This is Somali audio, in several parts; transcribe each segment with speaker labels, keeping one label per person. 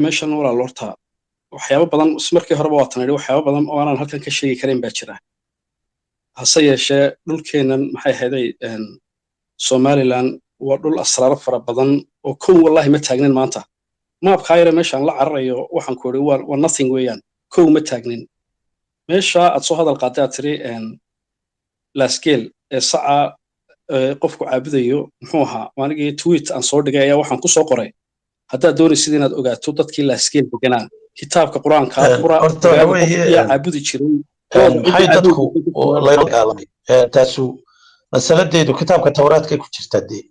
Speaker 1: meeshan walaa lorta waxyaabo badan markii horeba waa tanay waxyaabo badan oo aanan halkan ka sheegi karin baa jira hase yeeshee dhulkeennan maxay ahaydey Somaliland waa dhul asraar fara badan oo kow wallahi ma taagnin maanta maabka yare meeshan la cararayo waxaan ku yiri waa nothing weeyaan kow ma taagnin meesha aad soo hadal qaaday aad tiri la scale saca qofku caabudayo muxuu ahaa waanigii tweet aan soo dhigay ayaa waxaan ku soo qoray haddaad doonaysid inaad ogaato dadkii la scale deganaa kitaabka quraanka yaa caabudi jiray
Speaker 2: maxay dadku la dagaalamay taasu masaladeedu kitaabka tawraadka ku jirta dee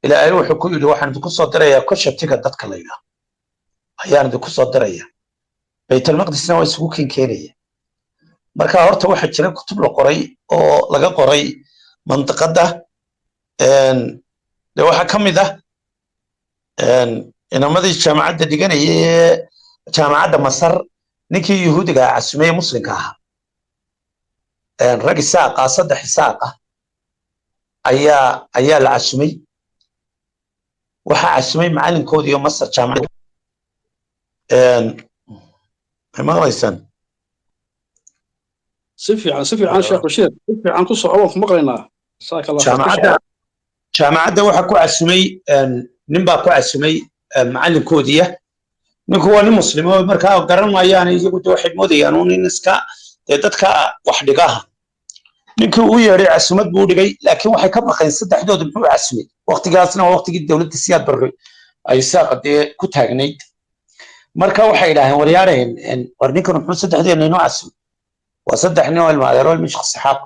Speaker 2: ilaahay wuxuu ku yiri waxaan ku soo dirayaa koshatiga dadka la yiraahdo ayaan ku soo dirayaa baytul maqdisna waa isugu keenaya marka horta waxa jira kutub la qoray oo laga qoray mantiqada de waxa kamid ah inamadii jaamacadda dhiganayay jaamacadda Masar ninkii yahuudiga casumay muslimka ah rag isaaqa saddex isaaqa ayaa la casumay waxa casumay macalinkoodii Masar jaamacadda maqlaysan
Speaker 1: سفي عن شيخ بشير سفي عن قصة عوض مقرنا ساك الله
Speaker 2: جامعة waxa ku casumay nin baa ku casumay macallin koodiya ninku waa nin muslim oo markaa garanayaan iyagu waxay moodayaan in iska dadka wax dhigaha ninkii uu yeeray casumad buu dhigay laakiin waxay ka baqeen saddexdood muxuu casumay waqtigaasna waa waqtigii dawladda siyaad barre ay saaqadee ku taagnayd marka waxay ilaahay waryaareen war ninkan muxuu saddexdeena inoo casumay وصدح إنه المعذرة مش صحاب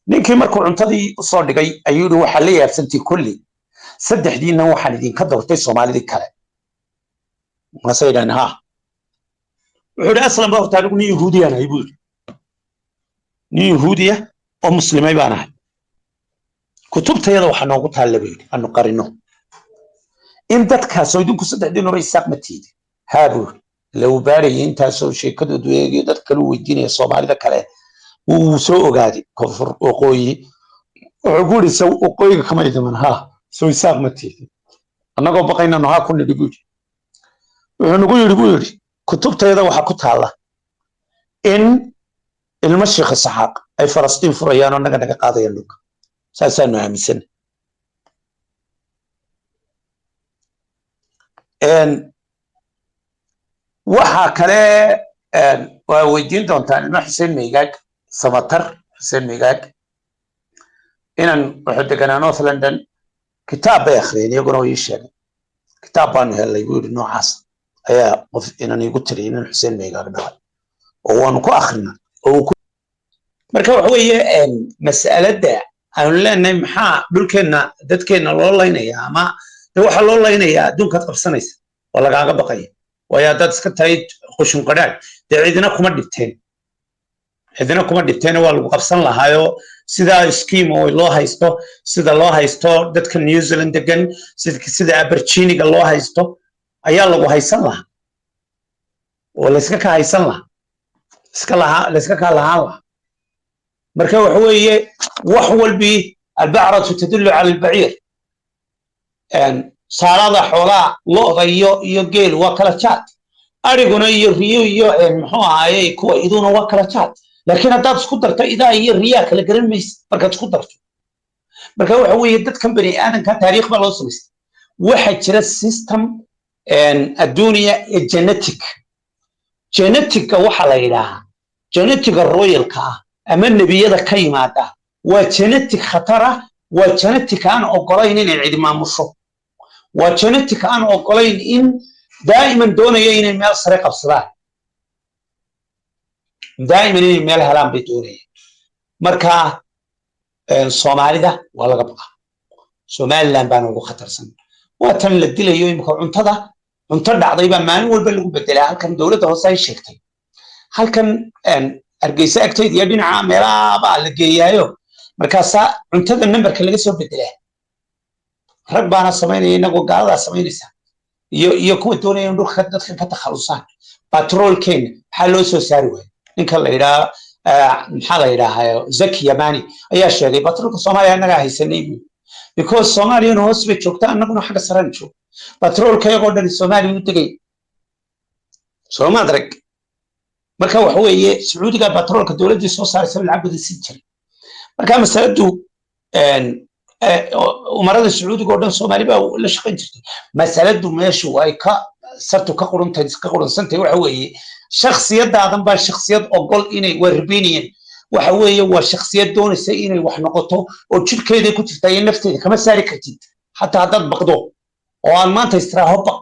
Speaker 2: نيجي مركو عنتدي صادقي أيودو وحليه بسنتي كلي صدح دي إنه حالدين كذا وتسوى مع ذي الكلام ما سيد عنها وحده أصلا بقى تعرفني يهودي أنا يقول ني يهودية أو مسلمة يبانا كتبت يلا وحنا قلت هالبيد أنه قرنه إن دتك سويدون كصدح دي إنه رئيس ساق متيدي هابو لو باري انت سو شيكدو دويغي دad kale weydiinay Soomaalida kale uu soo ogaaday koonfur waqooyi wuxuu guuri soo waqooyiga kama idaman ha soo isaaq matidi anagoo baqayna nooha ku nidhigu wuxuu nagu yiri kutubtayda waxa ku taala in ilma sheekh saxaaq ay Falastiin furayaan oo naga qaadayaan dhulka saasaan aaminsan waxa kale waa weydiin doontaan ilma Xuseen Meegaag Samatar Xuseen Meegaag inaan wuxuu deganaa North London kitaab bay akhriyeen iyaguna way sheegeen kitaab baan helay buuri noocaas ayaa qof inaan igu tiriyay inaan Xuseen Meegaag dhahay oo waan ku akhrina oo marka waxa weeye mas'alada aan leenahay maxaa dhulkeena dadkeena loo leynayaa ama waxa loo leynayaa adduunka qabsanaysa oo lagaaga baqaya ويا دad iska tayd qoshin qadhaad cidina kuma dhibteen waa lagu qabsan lahaayo sida scheme oo loo haysto sida loo haysto dadka New Zealand degan sida Aberchiniga loo haysto ayaa lagu haysan lahaa oo la iska ka haysan lahaa la iska ka lahaa marka waxa weeye wax walbi alba'ratu tadullu ala alba'ir saarada xoolaa looda iyo geel waa kala jaad ariguna iyo riyo iyo muxuu ahaayay kuwa iduna waa kala jaad laakiin haddaad isku darto idaa iyo riyaa kala garan maysid markaad isku darto marka waxa weeye dadkan bani aadanka taariikh baa loo samaystay waxa jira system adduunya genetic waxa la yidhaahaa genetiga royalka ah ama nebiyada ka yimaada waa genetic khatara waa genetic aan ogolayn inay cid maamusho waa genetic aan ogolayn in daa'iman doonaya inay meel sare qabsadaan daa'iman inay meel helaan bay doonayaan marka Soomaalida waa laga baqaa Somaliland baan ugu khatarsan waa tan la dilayo imka cunto dhacday baa maalin walba lagu bedelaa halkan dawladda hoose ay sheegtay halkan Hargeysa agteed iyo dhinaca meelaha baa la geeyayo markaas cuntada numberka laga soo bedelaa rag baana sameynaya inagoo gaalada sameynaysa iyo kuwa doonaya in dhulka dadka ka takhalusaan patrolkeen waxa loo soo saari waayay ninka la yiraahdo maxaa la yiraahdaa Zaki Yamani ayaa sheegay patrolka Soomaaliya anaga haysanay because Soomaaliya hoos bay joogtaa annaguna xagga saraan joog batroolka iyagoo dhan Soomaaliya u tagay Soomaaliya marka waxa weeye Sacuudiga batroolka dawladda soo saaraysa lacagta si jiray marka masaladu umarada Sacuudiga oo dhan Soomaaliya la shaqayn jirtay masaladu meeshu ay ka sartu ka qurunsantay waxa weeye shakhsiyadaadan baa shakhsiyad ogol inay warbiniyeen waxa weeye waa shakhsiyad doonaysa inay wax noqoto oo jidkeeda ku jirta in nafteeda kama saari kartid hatta hadad baqdo oo aan maanta istiraaho baq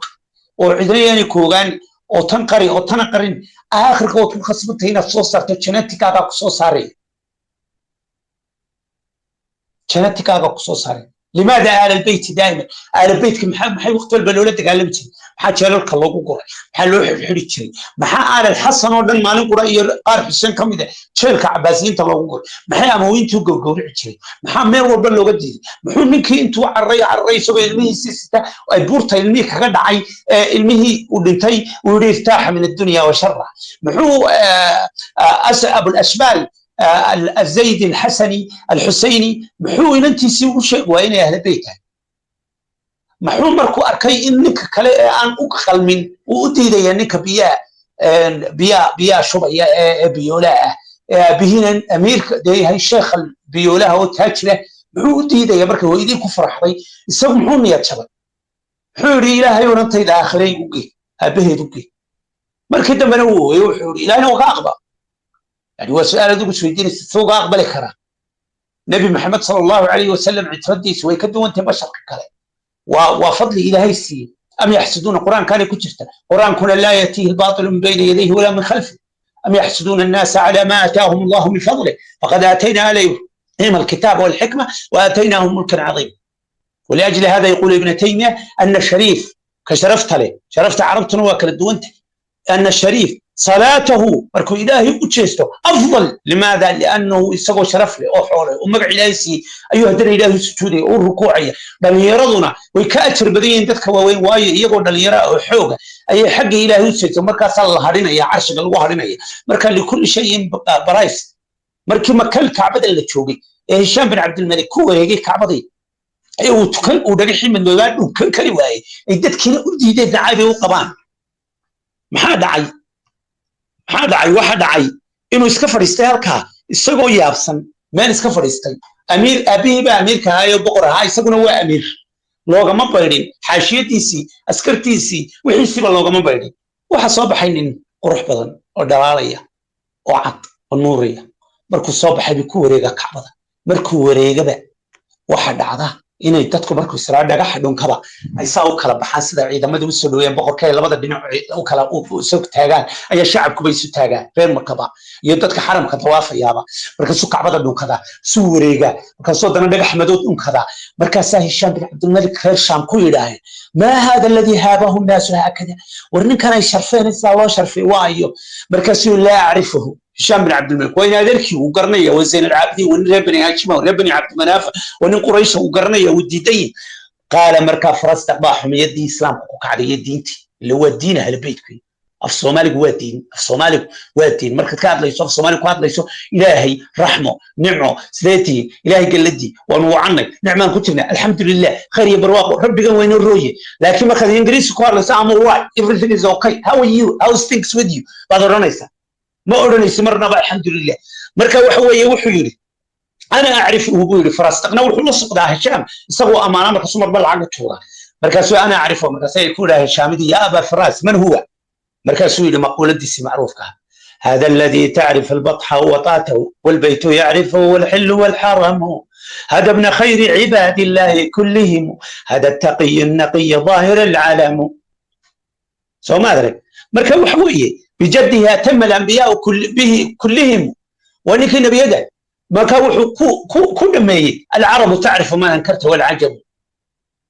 Speaker 2: oo cidina ku ogaan oo tan qari oo tan qarin aakhirka oo ku khasbantay inaad soo saarto geneticaaga ku soo saaray geneticaaga ku soo saaray لماذا آل البيت دائما آل البيت محي وقت البلولة تقالب جري محا جلالك الله قرأ محا لوح الحري جري محا آل الحسن ودن ما نقرأ قار حسين كم إذا شلك عباسين تلو قرأ محا أموين تو قرأ جري محا مير وبلو قدي محا منكي انتو عري سوى المهي سيستا البورتا المهي كغد عي المهي ودنتي ويرتاح من الدنيا وشرع محا أبو الأشبال الزيد الحسني الحسيني محو انت سووا شيء وين اهل بيته محو مركو اركي انك كلا ان اقخل من وديديا انك بيا شبيا بيولا بهنا امير دي هي الشيخ البيولا هو تاجله محو ديديا مركو ويدين كفرحدي اسو محو نيا جبل حوري الهي وننتي داخلي وقي ابهي وقي مركي دمنا وحوري الهي وقاقبه يعني هو سؤال ذو سويدين السوق أقبل كرا نبي محمد صلى الله عليه وسلم عتردي سوي كده وانت بشر كلا وفضل إلهي السين أم يحسدون القرآن كان كتشفته قرآن كنا لا يأتيه الباطل من بين يديه ولا من خلفه أم يحسدون الناس على ما آتاهم الله من فضله فقد آتينا عليهم الكتاب والحكمة وآتيناهم ملكا عظيما ولأجل هذا يقول ابن تيمية أن الشريف كشرفت له شرفت عربتنا وكلد وانت أن الشريف صلاته مركو إلهي وجهسته أفضل لماذا؟ لأنه يسوى شرف له أو حوله ومقع إلهي أيها در إلهي سجودي أو ركوعي بل يرضنا ويكأتر بدين تذكى وين واي يقول بل يرى حوجة أي حق إلهي سجود مركا صلى الله علينا يا عرش الله علينا مركا لكل شيء برايس مركي مكان كعبة اللي تشوقي هشام بن عبد الملك هو يجي كعبة دي وتكل ودريحي من دولار وكل كلواي يدك كنا أودي ده دعابي وقبان محاد عي maxaa dhacay waxa dhacay inuu iska fadhiistay halka isagoo yaabsan meel iska fadhiistay amiir abiiba amiirka ayo boqor ahaa isaguna waa amiir loogama baydhin xaashiyadiisii askartiisii wixiisiiba loogama baydhin waxa soo baxay nin qurux badan oo dhalaalaya oo cad oo nuuraya markuu soo baxay ku wareega kacbada markuu wareegaba waxa dhacda inay dadku markuu israa dhagaxa dhunkaba ay saa u kala baxaan sida ciidamadu u soo dhaweeyeen boqorkay labada dhinac u kala soo taagaan ayaa shacabku bay isu taagaan reer Makaba iyo dadka xaramka tawaafayaaba markaasuu kacbada dhunkada suu wareega markaasuu dana dhagax madow dhunkada markaasaa Hisham bin Abdul Malik reer Sham ku yidhaahay ma hada alladhi haabahu الناس هكذا warninkan ay sharfeen isaa loo sharfay waayo markaasuu la aarifuhu هشام بن عبد الملك وين ذلكي وقرنيه وزين العابدين ونرى بني هاشم ونرى بني عبد مناف ونن قريش وقرنيه والديدين قال مركا فرس تقباحهم يدي اسلام وقعد يدينتي اللي هو الدين اهل بيتكم في الصومال هو الدين في الصومال هو الدين مركا كاد ليسو في الصومال كاد ليسو الهي رحمه نعمه سليتي الهي قلدي ونوعنا نعمان كتبنا الحمد لله خير يا برواق ربي وين الرويه لكن ما خذ انجليزي كوار لسام واي everything is okay how are you how's things with you هذا رنيسا ما أورنيس مرنا بقى الحمد لله مركا وحوي وحيري أنا أعرف وجودي فرستقنا والحلص قدها هشام سووا أمانة مركا سمر بالعقد شورا مركا سوي أنا أعرفه مركا سيكون هشام دي يا أبا فراس من هو مركا سوي لمقولة دي معروف كها هذا الذي تعرف البطحة وطاته والبيت يعرفه والحل والحرم هذا ابن خير عباد الله كلهم هذا التقي النقي ظاهر العالم سو ما أدري مركا وحوي بجدها تم الأنبياء كلهم ونك النبي يدعي ما كان كل ما العرب تعرف ما أنكرت والعجب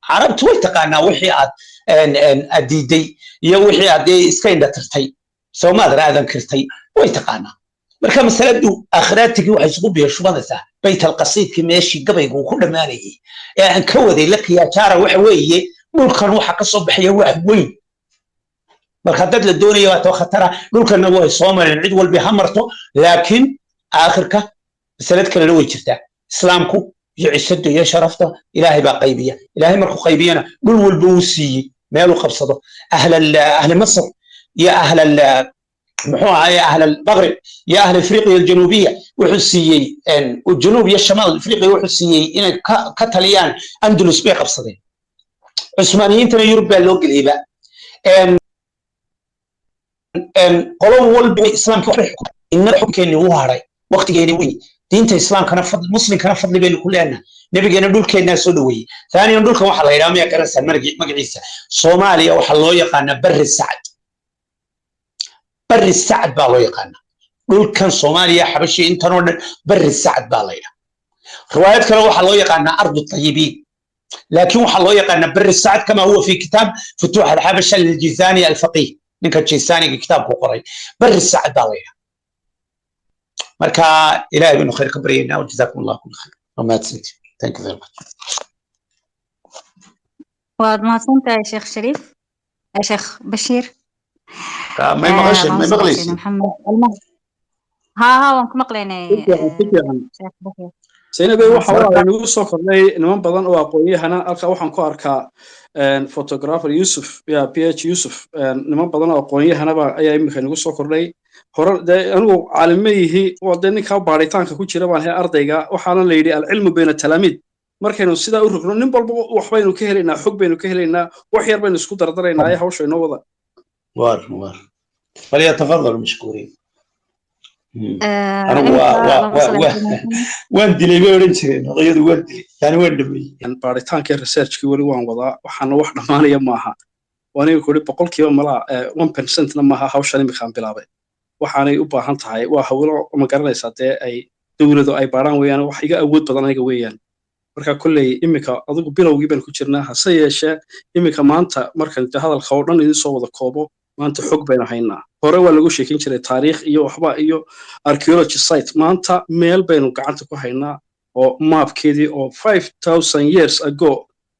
Speaker 2: عرب تويتقانا وحيات أن أديدي يا وحيات إسكين ترتي سو ما أدري هذا أنكرتي ويتقانا مركا مسألة آخراتك وحيسقوا بها شو هذا بيت القصيد كما يشي قبل وكل ما لي يعني كودي لك يا ترى وحويه ملكا وحق الصبح يا وين markaad la doonayo waa khatara dhulkana way Soomaaliland cid walba hamarto laakiin aakhirka sanad kale way jirtaa islaamku يعسد يا شرفته إلهي بقيبية إلهي مركو قيبينا دول والبوسي مالو قبصده أهل مصر يا محوها يا أهل المغرب يا أهل إفريقيا الجنوبية وحسيي إن والجنوب يا الشمال الإفريقي وحسيي إن كتاليان أندلس بيق بصدين عثمانيين ترى يوروبا لوج الإباء إن قالوا والبني إسلام كحكم إن الحكم كان هو هراي وقت جاني وي دينت إسلام كان فضل مسلم كان فضل بين كلنا نبي جانا دول كنا سودوي ثانيا دول كم واحد إيرامي كان سن مرجعيسة صوماليا وحلو يقانا بر السعد بر السعد بالله يقانا دول كان صوماليا حبشي انت نور بر السعد بالله روايات كانوا وحلو يقانا أرض الطيبين لكن وحلو يقانا بر السعد كما هو في كتاب فتوح الحبشة للجيزاني الفقيه نك الجيزاني كتاب قري بر السعد بالله مركا إلهي بنو خير كبرينا وجزاكم الله كل خير وما تسنتي ثانك يو فيري ماتش
Speaker 3: وما سنت يا شيخ شريف يا شيخ بشير
Speaker 2: ما يمغش ما يمغليش
Speaker 3: محمد ها وانك مقليني شيخ بشير
Speaker 1: سينبي waxa waa inagu soo kordhay niman badan oo aqoonyahana halka waxaan ku arkaa photographer Yusuf ya PH Yusuf niman badan oo aqoonyahanaba ayaa imika inagu soo kordhay hore anigu caalamiyihi oo ninka baaritaanka ku jira baan hay ardayga waxaana la yiri al-ilmu bayna talaamid markaynu sida u rugno nin walba wax baynu ka helaynaa xog baynu ka helaynaa wax yar baynu isku dardaraynaa ay hawsha inoo wada
Speaker 2: war فليتفضلوا مشكورين أنا وين دلي بيورين شيء غير وين دلي يعني وين دبي
Speaker 1: يعني باريتان كريسيرش كي ولي وان وضع وحنا واحد مانيا معها وأنا يقولي بقول كيف ملا 1% لما هاوش أنا مخان بلابه وحنا يبغى هنتهاي وحاولوا مقارنة ساتة أي دولة أي باران ويان وحيجا أود بدنا يجا ويان marka kulay imika adigu bilowgii baan ku jirnaa hase yeeshee imika maanta marka hada khawdhan idin soo wada koobo maanta xog bayna haynaa hore waa lagu sheekin jiray taariikh iyo waxba iyo archaeology site maanta meel baynu gacanta ku haynaa oo mapkeedii oo 5000 years ago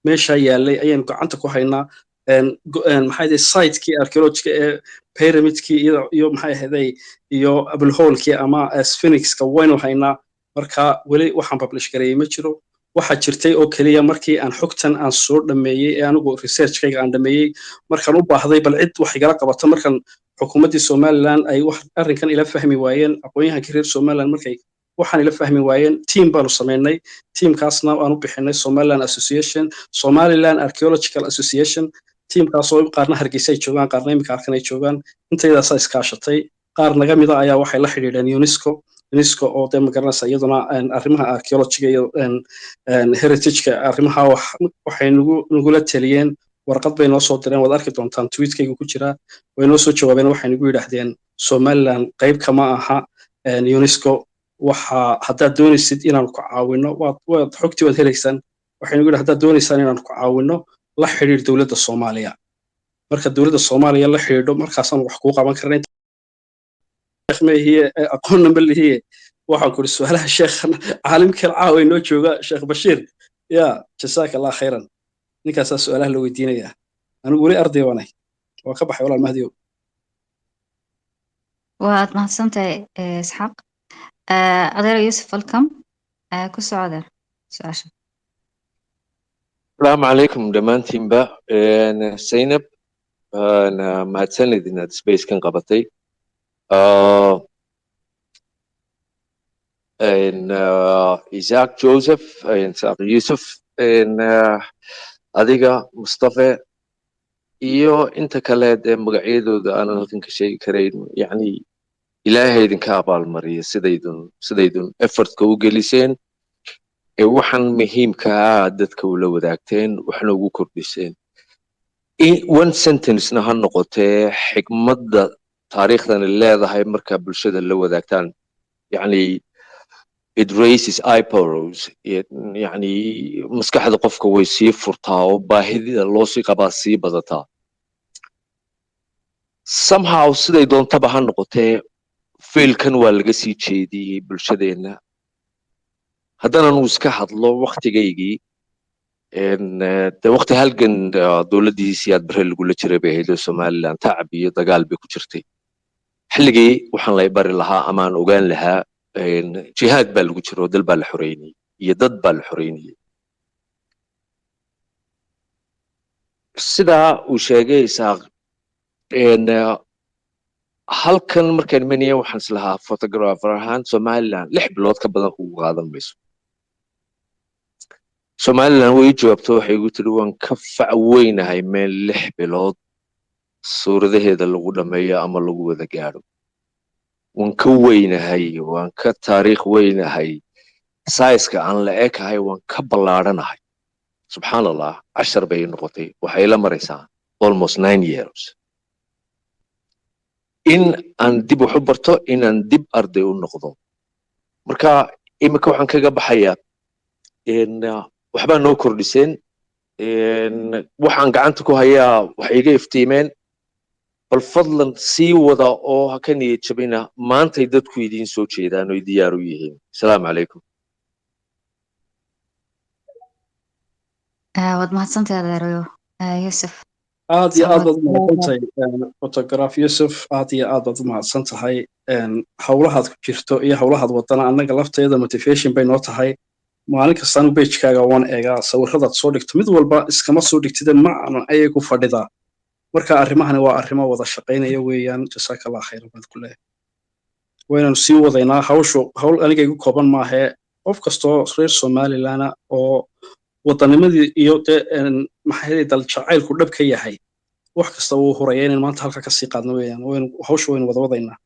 Speaker 1: meesha yaalay ayaan gacanta ku haynaa maxay tahay site-kii archaeological ee pyramid-kii iyo maxay ahaday iyo abul hole-kii ama sphinx-ka waynu haynaa marka wali waxaan publish gareeyay ma jiro waxa jirtay oo kaliya markii aan xogtan aan soo dhameeyay ee anigu research-kayga aan dhameeyay markaan u baahday bal cid wax igala qabato markaan xukuumadda Soomaaliland ay wax arrinkan ila fahmi waayeen aqoonyahanka reer Soomaaliland markay waxaan ila fahmi waayeen team baanu sameynay teamkaasna aan u bixinay Somaliland Association Somaliland Archaeological Association teamkaas oo qaarna Hargeysa ay joogaan qaarna imika halkan ay joogaan intaydaas ay iskaashatay qaar naga mid ah ayaa waxay la xiriireen UNESCO oo de magaranaysa iyaduna arrimaha archaeology iyo heritage-ka arrimaha waxay nagu la taliyeen warqad bay noo soo direen wad arki doontaan tweet-kayga ku jira way noo soo jawaabeen waxay nagu yiraahdeen Somaliland qayb kama aha UNESCO waxa haddaad doonaysid inaan ku caawino waad xogtii wad helaysaan waxay nagu yiraahdeen haddaad doonaysaan inaan ku caawino la xiriir dawladda Soomaaliya marka dawladda Soomaaliya la xiriirdo markaasaan wax ku qaban karnaa هي أقول نبل هي واحد كل سؤال الشيخ عالم كل عاوي نوجه شيخ بشير يا جزاك الله خيرا نكاس سؤاله لو يدينا يا أنا أقولي أرضي وأنا وكبح ولا المهدي
Speaker 3: وأت ما سنت إسحاق أدير يوسف الكم كسر عذر سؤال
Speaker 4: السلام عليكم دمانتين با أنا سينب أنا ما تسند إن سبيس كان قبطي إن إيزاك جوزيف إن ساق يوسف إن أديكا مصطفى إيو إنت كالاد مقعيدو دا أنا نغتن كشي كرين يعني إلهي دين كابال مريا سيدايدون إفرت كو جليسين وحن مهيم كعادت كو لو داكتين وحن وقو كردسين one sentence نهان نقطة حكمة تاريخنا اللي هاي مركب بالشدة اللي وذاكتان يعني it raises eyebrows يعني مسكحة قفك ويسي فرطاو باهدي اللوسي قباسي بذاتا somehow سيدي دون طبعا نقطة فيل كان والغسي تشيدي بالشدة هدانا نوسكحة لو وقت جايجي إن ده وقت هالجن دولة دي سياد برهل قولة شربيه دو سوماليلاند تعبي دقال بيكو جرتي xilligii waxaan la bari lahaa amaan ogaan lahaa jihaad baa lagu jiro dal baa la xoreeyay iyo dad baa la xoreynayay sidaa uu sheegay isaaq halkan markaan imanaya waxaan islahaa photographer ahaan somaliland 6 bilood ka badan kugu qaadan mayso somaliland way jawaabto waxay igu tiri waan ka fac weynahay meel 6 bilood suuradaheeda lagu dhameeyo ama lagu wada gaadho waan ka weynahay waan ka taariikh weynahay saiska aan la ekahay waan ka ballaadhanahay subxaan allah 10 bay noqotay waxay la maraysaa almost 9 years in aan dib wax u barto inaan dib arday u noqdo marka imika waxaan kaga baxayaa waxbaa noo kordhiseen waxaan gacanta ku hayaa wax iga iftiimeen bal fadlan sii wada oo ha ka niyad jabina maantay dadku idiin soo jeedaan oo diyaar u yihiin asalaamu calaykum
Speaker 3: waad mahadsantahay adeerayo yusuf
Speaker 1: aad iyo aad baad umahadsantahay photograph yusuf aad iyo aad baad umahadsan tahay howlahaad ku jirto iyo howlahaad wadana annaga lafteeda motivation bay noo tahay maalin kastaan pagekaaga waan eegaa sawiradaad soo dhigto mid walba iskama soo dhigtide macna ayay ku fadhidaa marka arrimahani waa arrimo wada shaqaynaya weeyaan jasaakallah khayran baad ku leeyahay waynaanu sii wadaynaa hawl aniga igu kooban maahee qof kastoo reer somaliland oo wadanimadii iyo maxay dal jacaylku dhab ka yahay wax kasta wuu huraya inaan maanta halka ka sii qaadno weeyaan hawsha waynu wada wadaynaa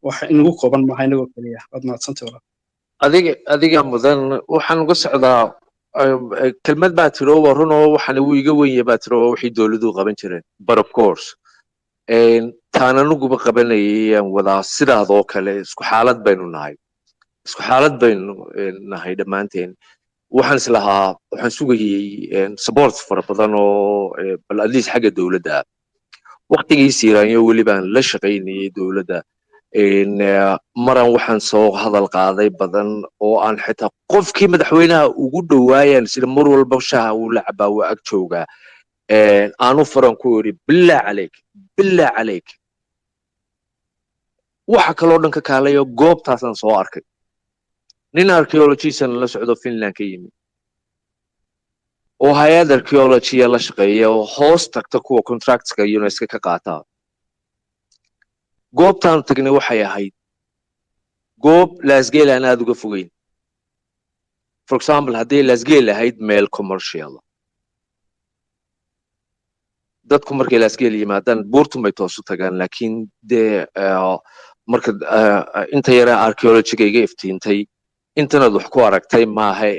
Speaker 1: wax inagu kooban maaha inagoo keliya waad mahadsantahay walaal
Speaker 4: adiga mudan waxaan uga socdaa kelmad baa tiro waa run oo waxaan ugu iga weyn yahay baa tiro oo wixii dowladuhu qaban jireen but of course taan anuguba qabanayay aan wadaa sidaadoo kale isku xaalad baynu nahay dhammaanteen waxaan islahaa waxaan sugayay support fara badan oo bal at least xagga dowladda waqtigii siiraanyo weli baan la shaqaynayay dowladda maran waxaan soo hadal qaaday badan oo aan xitaa qofkii madaxweynaha ugu dhawaayaan sida mar walba shaha uu la cabaa waa ag joogaa aanu faran ku yidhi bilaa calayk waxa kaloo dhan ka kaalayo goobtaasaan soo arkay nin archaeologisan la socdo finland ka yimi oo hay-ad archaeologiya la shaqeeya oo hoos tagta kuwa contractska UNESCO ka qaata goobtaan tagnay waxay ahayd goob laasgeel aan aad uga fogeyn for example haddii laasgeel ahayd meel commercial dadku markay laasgeel yimaadaan buurtun bay toosu tagaan laakiin dee marka inta yara archaeologiga iga iftiintay intanaad wax ku aragtay maaha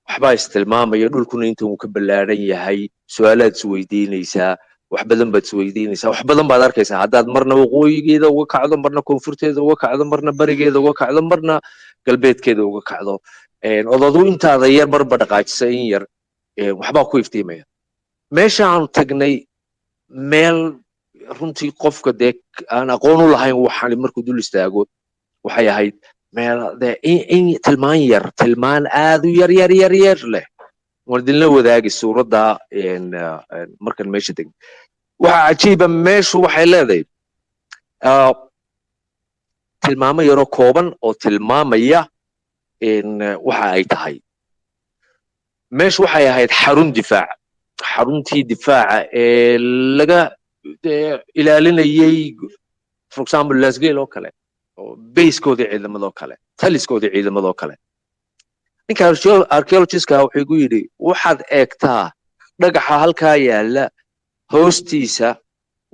Speaker 4: waxbaa istilmaamaya dhulkuna intan uu ka ballaaran yahay su-aalaad isweydiinaysaa wax badan baad isweydiinaysaa wax badan baad arkaysaa haddaad marna waqooyigeeda uga kacdo marna koonfurteeda uga kacdo marna barigeeda uga kacdo marna galbeedkeeda uga kacdo odadu intaada yar marba dhaqaajisa in yar waxbaa ku iftiimaya meesha aanu tagnay meel runtii qofka dee aan aqoon u lahayn waxaan markuu dul istaago waxay ahayd meel in tilmaan aad u yar leh waan idinla wadaagi suuradda markan meesha tegn waxa cajiiba meeshu waxay leedahay tilmaamo yaroo kooban oo tilmaamaya waxa ay tahay meeshu waxay ahayd xaruntii difaaca ee laga ilaalinayay for example lasgeel oo kale oo basekoodii ciidamadoo kale taliskoodii ciidamadoo kale ninka archaeologistka wuxuu igu yidhi waxaad eegtaa dhagaxa halkaa yaalla hoostiisa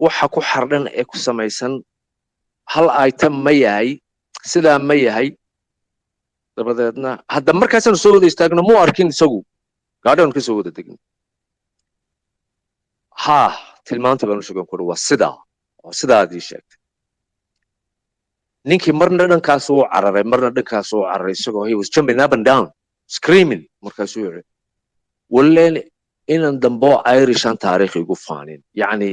Speaker 4: waxa ku xardhan ee ku samaysan hal item ma yahay sidaa ma yahay dabadeedna hadda markaasaanu soo wada istaagno muu arkin isagu gaadhaanu ka soo wada degno tilmaanta baanu sheegan kuri waa sidaad ii sheegtay ninkii marna dhankaas uu cararay marna dhankaas uu cararay isagoo he was jumping up and down screaming markaasuu yidhi walleen inan damboo irishan taariikh igu faanin yacni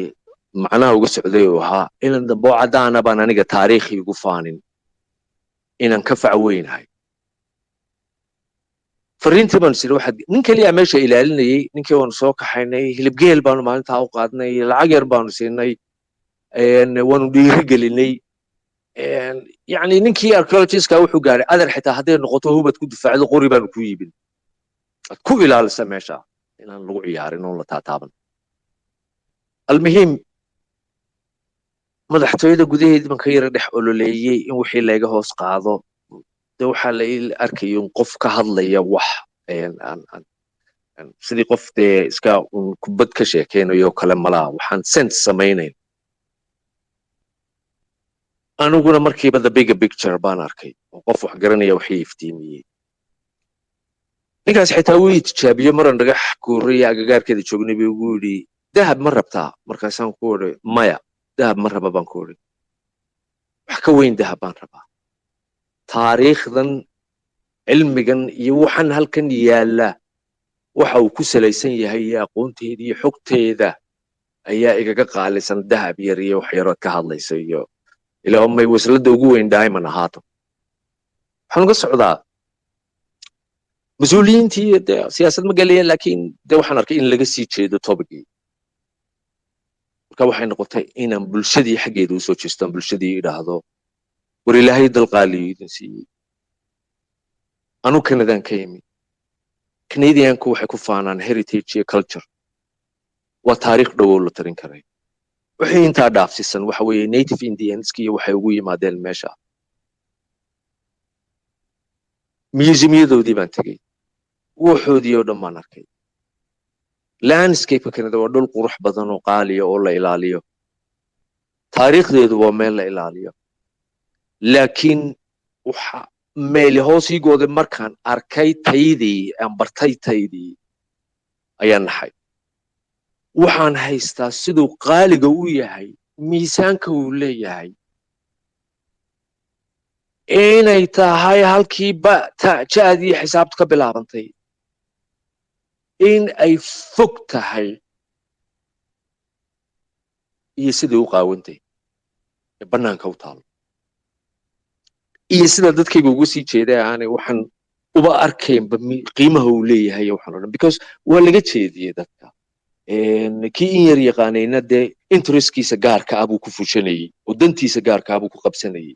Speaker 4: macnaha uga socday uu ahaa inan damboo caddaana baan aniga taariikh igu faanin inan ka fac weynahay fariintii baanu siri nin keliya meesha ilaalinayay ninkii waanu soo kaxaynay hilibgeel baanu maalintaa u qaadnay lacag yar baanu siinay waanu dhiiri gelinay يعني ninkii archaeologist-ka wuxuu gaaray adar xitaa hadday noqoto hubad ku difaacdo qori baan ku iibin ku ilaalisa meesha inaan lagu ciyaarin oo la taataaban almuhiim madaxtooyada gudaheedii baan ka yara dhex ololeeyey in wixii laga hoos qaado de waxaa la arkayo qof ka hadlaya wax sidii qof dee iska kubad ka sheekeynayo kale malaa waxaan sense samaynayn aniguna markiiba the bigger picture baan arkay oo qof wax garanaya waxii iftiimiyey ninkaas xitaa wuu tijaabiyo maran dhagax kuuriya agagaarkeeda joognay buu ugu yidhi dahab ma rabtaa markaasaan ku odhi maya dahab ma raba baan ku odhi wax ka weyn dahab baan rabaa taariikhdan cilmigan iyo waxaan halkan yaalla waxa uu ku salaysan yahay iyo aqoonteeda iyo xogteeda ayaa igaga qaalisan dahab yar iyo wax yarood ka hadlaysa iyo ilaa umay wasladda ugu weyn diamond ahaato waxaan uga socdaa mas-uuliyiintii de siyaasad ma galaya laakiin de waxaan arkay in laga sii jeedo tobigii marka waxay noqotay inaan bulshadii xaggeeda usoo jeestaan bulshadii idhaahdo war ilaahay dalqaaliyo idin siiyey anu kanadaan ka yimi canadianku waxay ku faanaan heritage iyo culture waa taariikh dhowow la tarin karay wixii intaa dhaafsisan waxa weeye native indianski iyo waxay ugu yimaadeen meesha museumyadoodii baan tegey waxoodii oo dhan baan arkay landscape Canada waa dhul qurux badan oo qaaliya oo la ilaaliyo taariikhdeedu waa meel la ilaaliyo laakiin waxa meel hoosiigooda markaan arkay taydii aan bartay taydii ayaan naxay waxaan haystaa siduu qaaliga u yahay miisaanka uu leeyahay inay tahay halkii jaadii xisaabta ka bilaabantay in ay fog tahay iyo sidai u qaawantay ee bannaanka u taalo iyo sida dadkayga ugu sii jeeday aanay waxaan uba arkaynba qiimaha uu leeyahay waxaan o dhan because waa laga jeediyey dadka kii in yar yaqaanayna dee interestkiisa gaarka ah buu ku fushanayey oo dantiisa gaarka ah buu ku qabsanayey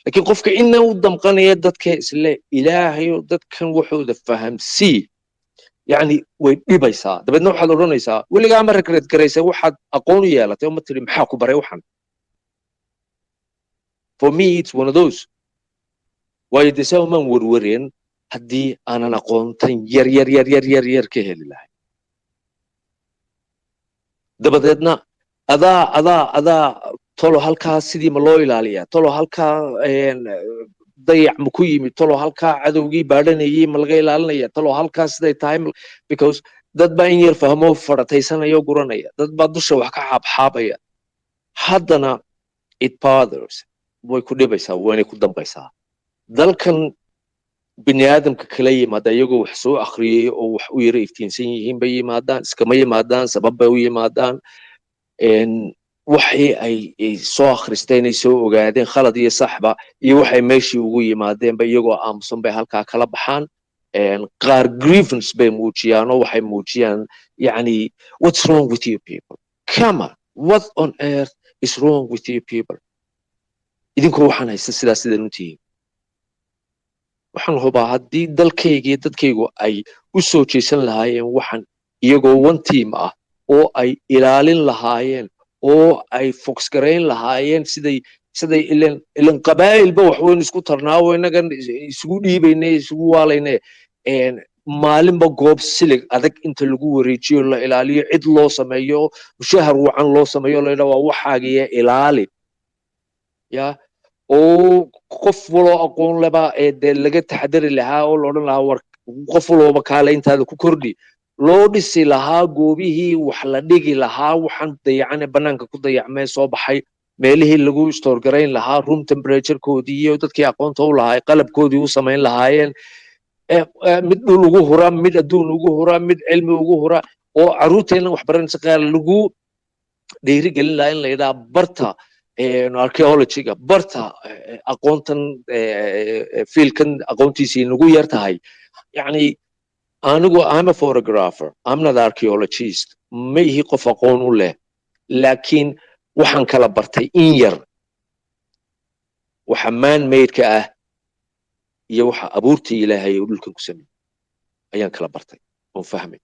Speaker 4: laakiin qofka ina u damqanaya dadka isle ilaahayo dadkan waxooda fahamsii yani way dhibaysaa dabeedna waxaad odhanaysaa weligaa ma regret garaysa waxaad aqoon u yeelatay oo ma tiri maxaa ku baray waxan for me it's one of those waayo dee saa umaan werwereen haddii aanan aqoontan yar ka heli lahay dabadeedna adaa tolo halkaa sidii ma loo ilaaliyaa tolo halkaa dayac ma ku yimid tolo halkaa cadowgii baadhanayey ma laga ilaalinaya tolo halkaa siday tahay because dad baa in yar fahmo farataysanaya oo guranaya dad baa dusha wax ka xaabxaabaya haddana it bothers way ku dhibaysaa waanay ku dambaysaa dalkan bini aadamka kala yimaada iyagoo wax soo akhriyey oo wax u yara iftiinsan yihiin bay yimaadaan iskama yimaadaan sabab bay u yimaadaan waxii ay soo akhristeen ay soo ogaadeen khalad iyo saxba iyo waxay meeshii ugu yimaadeenba iyagoo aamusan bay halkaa kala baxaan qaar grievance bay muujiyaan oo waxay muujiyaan yani what's wrong with you people come on what on earth is wrong with you people idinkoo waxaan haysta sidaas sidan u tihiin waxaan hubaa haddii dalkayga iyo dadkaygu ay u soo jeesan lahaayeen waxaan iyagoo one team ah oo ay ilaalin lahaayeen oo ay fogsgarayn lahaayeen siday ilan qabaa'ilba waxweyn isku tarnaawo innagan isugu dhiibayne isugu waalayne maalinba goob silig adag inta lagu wareejiyo la ilaaliyo cid loo sameeyo mushahar wacan loo sameeyo la yidhaa waa waxaagiya ilaali ya oo qof waloo aqoon leba ee dee laga taxadari lahaa oo laodhan lahaa war qof walooba kaale intaada ku kordhi loo dhisi lahaa goobihii wax la dhigi lahaa waxaan dayacane bannaanka ku dayacmee soo baxay meelihii lagu stoorgarayn lahaa room temperaturekoodii iyo dadkii aqoonta u lahaa qalabkoodii u samayn lahaayeen mid dhul ugu hura mid adduun ugu hura mid cilmi ugu hura oo carruurteenna waxbaranaysa qaar lagu dhiirigelin lahaa in la yidhaha barta archaeologyga barta aqoontan fiilkan aqoontiisii nagu yar tahay yani anigu I'm a photographer I'm not an archaeologist ma ihi qof aqoon u leh laakiin waxaan kala bartay in yar waxa man made ka ah iyo waxa abuurtii ilaahay uu dhulkan ku sameeyay ayaan kala bartay oo fahmay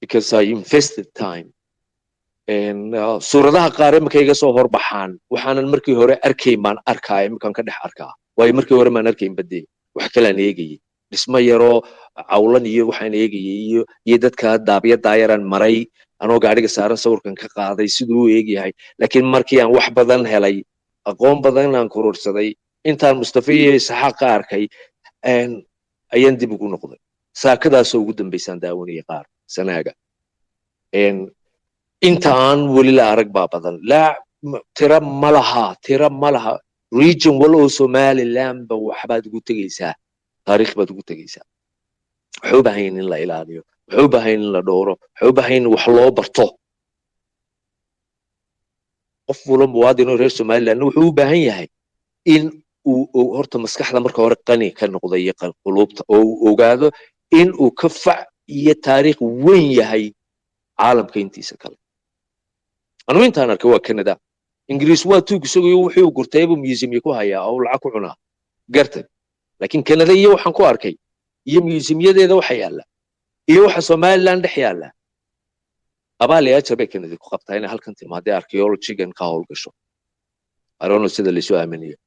Speaker 4: because I invested time and suuradaha qaar markay iga soo horbaxaan waxaanan markii hore arkay maan arkaay markaan ka dhex arkaa waayo markii hore maan arkayn badee wax kale aan eegayay dhisma yaroo cawlan iyo waxaan eegayay iyo dadka daabiyada yaraan maray anoo gaariga saaran sawirkan ka qaaday siduu u eegyahay laakiin markii aan wax badan helay aqoon badan aan kororsaday intaan Mustafa iyo Isxaaq ka arkay ayaan dib ugu noqday saakadaasoo ugu dambeysaan daawanayay qaar sanaaga intaan weli la arag baa badan la tira malaha region wal oo Somaliland ba waxbaad ugu tagaysaa taariikh baad ugu tagaysaa wuxuu u baahan in la ilaaliyo wuxuu u baahan in la dhowro wuxuu u baahan in wax loo barto qof walba muwaadin oo reer Somaliland wuxuu u baahan yahay in uu horta maskaxda marka hore qani ka noqdo iyo qulubta oo ogaado in uu ka fac iyo taariikh weyn yahay caalamka intiisa kale anu intaan arkay waa Canada Ingiriis waa tuug isagoo wuxuu gurtayba museum ku hayaa oo lacag ku cunaa gartay laakiin Canada iyo waxaan ku arkay iyo museumyadeeda waxa yaala iyo waxa Somaliland dhex yaala abaaliya jabay Canada ku qabtay in halkan timaadee archaeology-gan ka howl gasho aroon sida la soo aaminiyo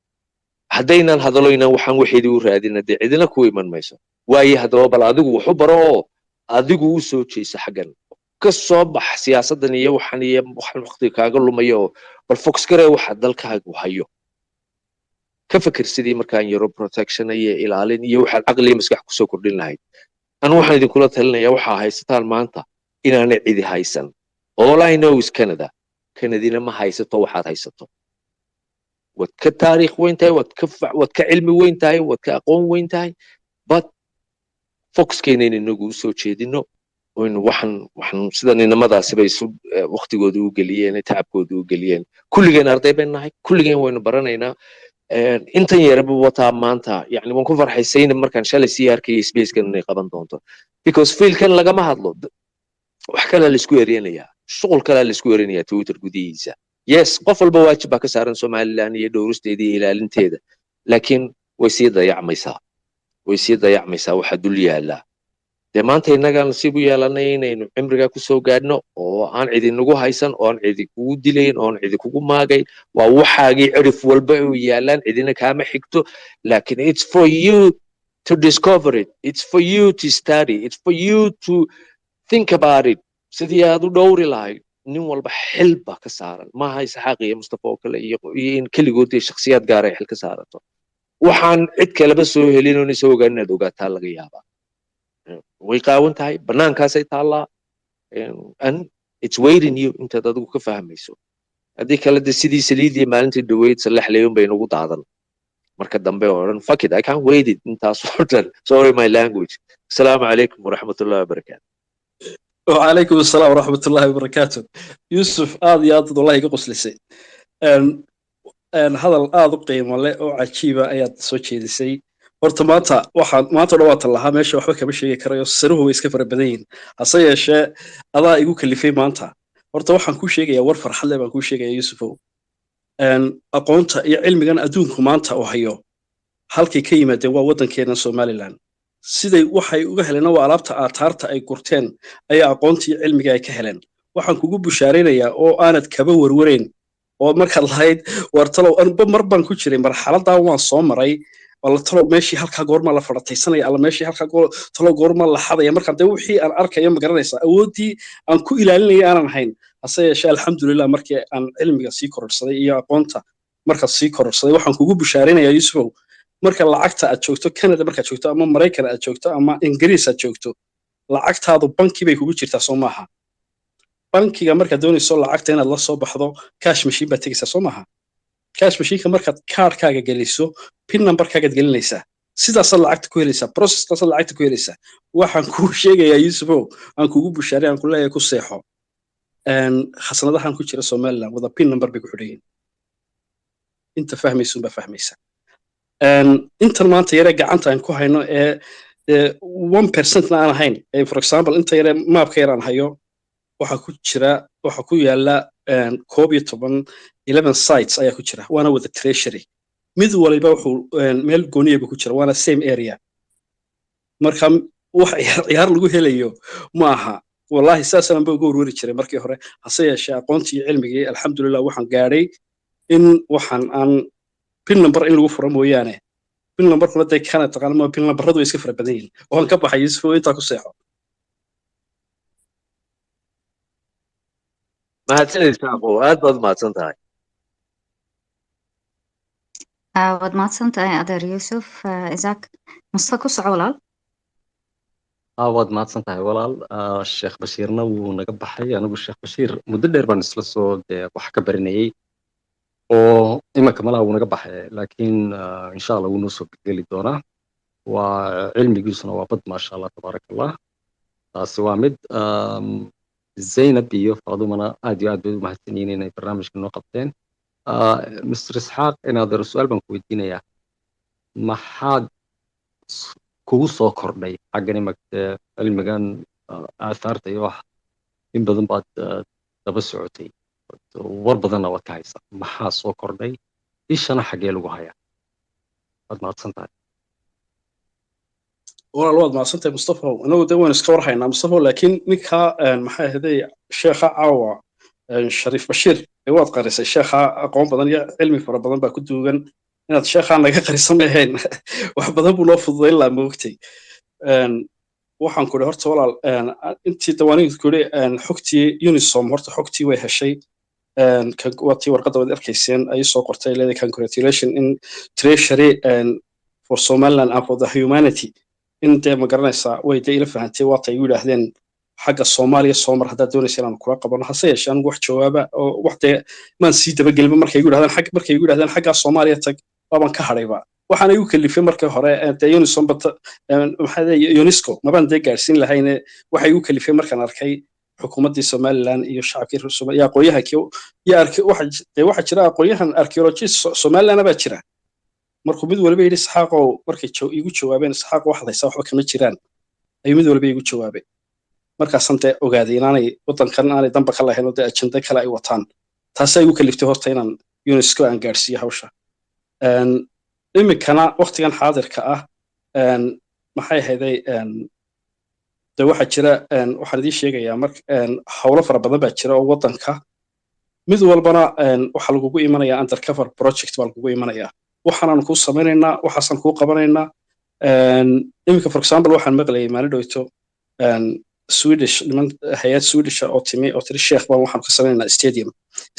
Speaker 4: haddaynan hadaloyna waxaan wixii u raadina cidina ku iman mayso waayo hadaba bal adigu wuxuu baro adigu u soo jeesa xagan ka soo bax siyaasadan iyo waxan waqti kaaga lumayo bal focus garee waxa dalkaagu hayo ka fikir sidii markaan Euro protection iyo ilaalin iyo waxa aqli maskax ku soo kordhin lahayd anu waxaan idin kula talinayaa waxa haysataan maanta inaanay cidi haysan all I know is Canada ma haysato waxaad haysato wad ka taariikh weyn tahay wad ka cilmi weyn tahay wad ka aqoon weyn tahay but focus keeneen inagu soo jeedino oo waxan sida ninamadaasi bay waqtigooda u galiyeen taabkooda u galiyeen kulligeen arday baan nahay kulligeen waynu baranaynaa intan yaraba wata maanta yani waan ku farxaysayna markaan shalay sii arkay space-kan inay qaban doonto because fiilkan lagama hadlo wax kale la isku yeerinayaa shaqo kale la isku yeerinayaa Twitter gudihiisa yes qof walba waajib ka saaran Somaliland iyo dhowristeeda iyo ilaalinteeda laakiin way sii dayacmaysaa waxa dul yaala maanta inaga nasiib u yeelanay inaynu cimriga ku soo gaadhno oo aan cidi nagu haysan oo aan cidi kugu dilayn oo aan cidi kugu maagayn waa waxaagii cirif walba oo yaalan cidina kaama xigto laakiin it's for you to discover it it's for you to study it's for you to think about it sidii aad u dhowri lahayd nin walba xil baa ka saaran maaha Isxaaq iyo Mustafa oo kale iyo in kaligood iyo shakhsiyaad gaar ah xil ka saarato waxaan cid kaleba soo helin oo soo ogaanad ogaataa laga yaabaa way qaawan tahay banaankaasay taala and it's waiting you inta adigu ka fahmayso hadii kale sidii saliidii maalintii dhaweyd salax leeyon bay nagu daadan marka dambe oo dhan fuck it I can't wait it intaas sorry my language assalamu alaykum wa rahmatullahi wa barakatuh
Speaker 1: وعليكم السلام ورحمة الله وبركاته يوسف ياد والله قصلسي هذا قيمة له وعجيبة أيات سوتشي دسي horta maanta dhawaata lahaa meesha waxba kama sheegi karayo siruhu way iska farabadayn hase yeeshee adaa igu kalifay maanta horta waxaan ku sheegayaa war farxad leh baan ku sheegayaa Yuusufow aqoonta iyo cilmigan adduunku maanta oo hayo halkay ka yimaadeen waa wadankeena Somaliland siday waxay uga heleen waa alaabta aataarta ay gurteen ayaa aqoontii iyo cilmiga ay ka heleen waxaan kugu bushaareynayaa oo aanad kaba warwareyn oo markaad lahayd wartalow anba mar baan ku jiray marxaladan waan soo maray wala talo meeshii halka goorma la farataysanay alla meeshii halka talo goorma la xadaya marka de wixii aan arkayo ma garanaysa awoodii aan ku ilaalinay aanan hayn hase yeeshee alxamdulillah markii aan cilmiga sii kororsaday iyo aqoonta marka sii kororsaday waxaan kugu bushaareynayaa Yuusufow marka lacagta aad joogto Canada marka aad joogto ama Mareykan aad joogto ama Ingiriis aad joogto lacagtaadu banki bay kugu jirtaa soo maaha bankiga marka doonayso lacagta inaad la soo baxdo cash machine baad tagaysaa soo maaha cash machine markaad kaarkaaga geliso pin number-kaaga gelinaysaa sidaas lacagta ku helaysaa process-kaas lacagta ku helaysaa waxaan ku sheegayaa Yuusufow aan kugu bushaaray aan ku leeyahay ku seexo xasanadahan ku jira Somaliland wada pin number bay ku xidhayeen inta fahmayso ba fahmaysa intan maanta yare gacanta aan ku hayno ee 1% aan ahayn for example inta yare maapka yaraan hayo waxa ku yaala 11 sites ayaa ku jira waana wada treasury mid waliba wuxuu meel gooniyaba ku jira waana same area marka wax ciyaar lagu helayo ma aha wallahi saasaan baa uga warwari jiray markii hore hase yeeshee aqoontii iyo cilmigii alxamdulillah waxaan gaadhay in waxaan aan pin number in lagu furo mooyaane pin numberkuna day kana taqaan ma pin numberadu way iska fara badan yihiin waan ka baxay Yusuf intaa ku seexo
Speaker 4: mahadsanaysaa aqo aad baad mahadsan tahay
Speaker 3: waad mahadsan tahay adeer Yuusuf Isaaq Mustafa ku soco walaal
Speaker 5: waad mahadsan tahay walaal Sheekh Bashiirna wuu naga baxay anigu Sheekh Bashiir muddo dheer baan isla soo wax ka baranayay oo imanka malaha wuu naga baxay laakiin insha Allah wuu noo soo geli doonaa waa cilmigiisuna waa bad maasha Allah tabarakallah taasi waa mid Zainab iyo Fadumana aad iyo aad bay u mahadsan yihiin inay barnaamijka noo qabteen Mr. Isxaaq inaad su'aal baan ku weydiinayaa maxaad kugu soo kordhay xaggan imanka cilmigan aasaarta iyo wax in badan baad daba socotay war badanna waad ka haysaa maxaa soo kordhay ishana xaggee lagu hayaa waad mahadsan tahay
Speaker 1: walaal waad mahadsantahay Mustafa anagu de waan iska warhaynaa Mustafa laakiin ninka maxay ahaday sheekha caawa Sharif Bashir waad qarisay sheekha aqoon badan iyo cilmi fara badan baa ku duugan inaad sheekha naga qarisan lahayn wax badan buu loo fududeyn lahaa moogtay waxaan ku horta walaal intii dawaaniga ku xogtii Unisom horta xogtii way heshay waati warqadda wad arkayseen ay soo qortay leedahay congratulation in treasury for Somaliland and for the humanity in de ma garanaysaa way de ila fahantay waata ay yiraahdeen xagga Soomaaliya Soomar hadda doonaysan aan kula qabano hase yeeshee anigu wax jawaaba oo wax de maan sii daba gelin markay yiraahdeen xagga Soomaaliya tag baan ka hadhayba waxaan ay u kalifay markii hore de Unisom UNESCO mabaan de gaarsiin lahayn waxay u kalifay markaan arkay xukuumaddii Somaliland iyo shacabkii reer Soomaaliya waxa jira aqoonyahan archaeologist Somaliland baa jira markuu mid walba yiri Isxaaqo markay igu jawaabeen Isxaaqo wax haysa waxba kama jiraan ayuu mid walba igu jawaabay markaas anta ogaaday inaanay wadankan aanay damba ka lahayn oo ajenda kale ay wataan taas ay u kaliftay horta inaan UNESCO aan gaarsiiyo hawsha imikana waqtigan xaadirka ah maxay ahaday de waxa jira waxaan idin sheegayaa marka hawlo fara badan baa jira oo wadanka mid walbana waxa lagu imanayaa undercover project baa lagu imanayaa waxaan ku sameynaynaa waxaan ku qabanaynaa imika for example waxaan maqlayay maalin dhowto Swedish niman hay'ad Swedish oo timi oo tiri sheekh baan waxaan ka sameynaynaa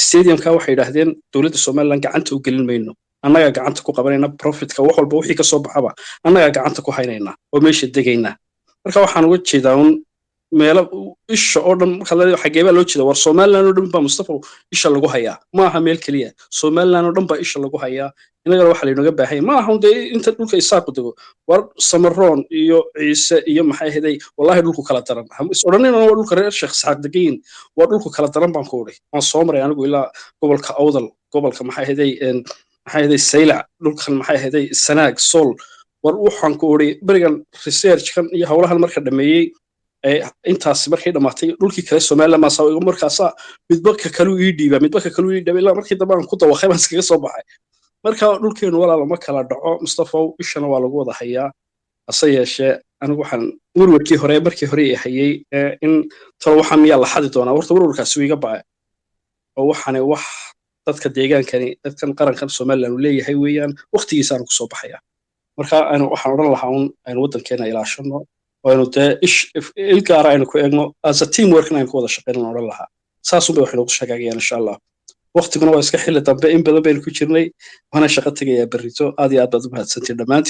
Speaker 1: stadium ka waxay yiraahdeen dawladda Somaliland gacanta u gelin mayno annaga gacanta ku qabanayna profitka wax walba wixii ka soo baxaba annaga gacanta ku haynayna oo meesha degaynaa marka waxaan uga jeedaa meelo isha oo dhan marka la xageeba loo jeedaa war Somaliland oo dhan baa Mustafa isha lagu hayaa ma aha meel kaliya Somaliland oo dhan baa isha lagu hayaa inaga waxa la inaga baahay ma aha inta dhulka isaaq dago war Samaroon iyo Ciise iyo maxay ahaday wallahi dhulku kala daran odhanina waa dhulka reer Sheekh Saad Degayn waa dhulku kala daran baan ku oray aan soo maray anigu ilaa gobolka Awdal gobolka maxay ahaday Saylac dhulkan maxay ahaday Sanaag Sool war waxaan ku oray barigan research kan iyo hawlahan marka dhameeyay intaas markay dhamaatay dhulkii kale Soomaaliland ma soo markaas midba ka kale ii dhiibay ilaa markii dambe aan ku dawaqay baan iskaga soo baxay marka dhulkeenu walaal ma kala dhaco Mustafa ishana waa lagu wada hayaa ase yeeshee anigu waxaan warwarkii hore markii hore ay hayay in talo waxaan miyaa la xadi doonaa horta warwarkaas uu iga bacay oo waxaan wax dadka deegaankani dadkan qarankan Somaliland uu leeyahay weeyaan waqtigiisa aan ku soo baxaya marka waxaan oran lahaa in wadankeena ilaashano oo inuu ilgaara aynu ku eegno as a team work aynu ku wada shaqeynno oran lahaa saas u bay wax lagu sheegayaan insha Allah waqtiguna waa iska xilli dambe in badan baynu ku jirnay waxaan shaqo tagayaa berrito aad iyo aad baad u mahadsantiin dhamaantiin